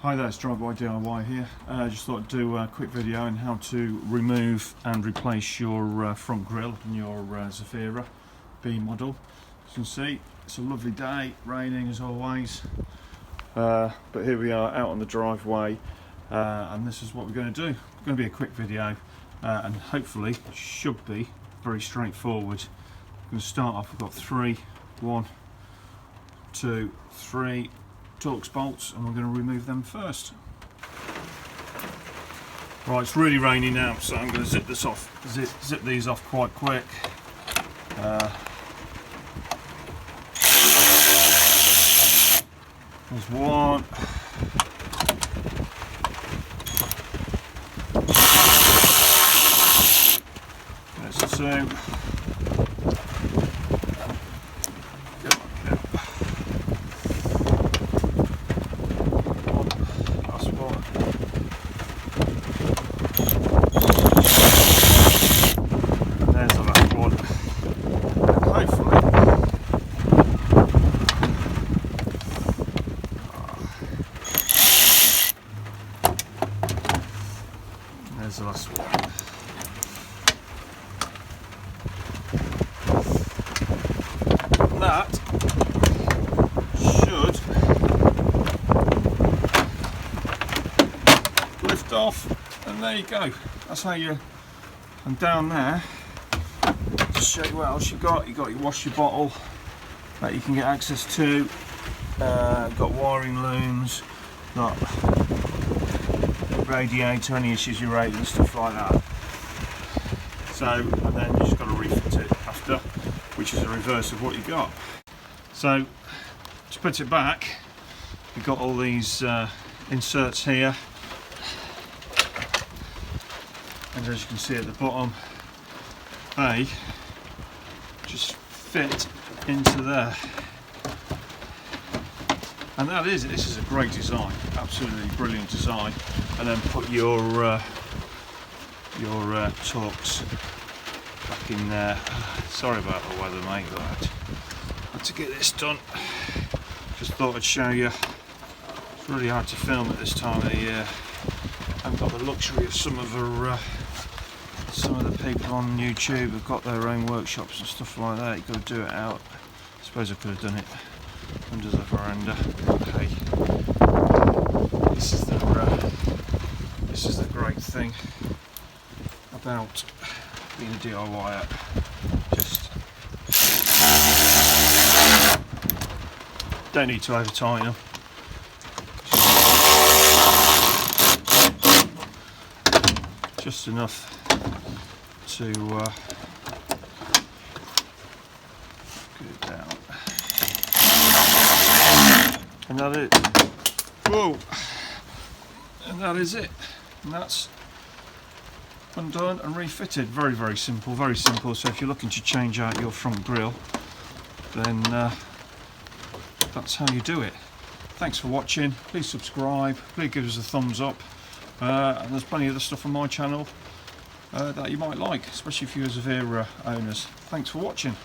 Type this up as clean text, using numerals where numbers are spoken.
Hi there, it's Drive-By DIY here. Just thought I'd do a quick video on how to remove and replace your front grille in your Zafira B model. As you can see, it's a lovely day, raining as always. But here we are out on the driveway, and this is what we're going to do. It's going to be a quick video, and hopefully should be very straightforward. I'm going to start off, we've got 1, 2, 3 Torx bolts, and we're going to remove them first. Right, it's really rainy now, so I'm going to zip this off, zip these off quite quick. There's one. There's two. There's the last one. That should lift off, and there you go. That's how you. And down there, to show you what else you got. You got your washer bottle that you can get access to. Got wiring looms. Got radiator, any issues you rate and stuff like that. So, and then you just got to refit it after, which is the reverse of what you got. So, to put it back, you've got all these inserts here, and as you can see at the bottom, they just fit into there. And that is it. This is a great design, absolutely brilliant design. And then put your Torx back in there. Sorry about the weather, mate, but I had to get this done. Just thought I'd show you. It's really hard to film at this time of the year. I haven't got the luxury of some of the people on YouTube who've got their own workshops and stuff like that. You've got to do it out. I suppose I could have done it under the veranda. Okay, this is the great thing about being a DIYer. Just don't need to over tighten them. Just enough to get it down. And that is it. Whoa! And that is it. And that's undone and refitted. Very, very simple, very simple. So if you're looking to change out your front grille, then that's how you do it. Thanks for watching. Please subscribe. Please give us a thumbs up. And there's plenty of other stuff on my channel that you might like, especially if you're Zafira owners. Thanks for watching.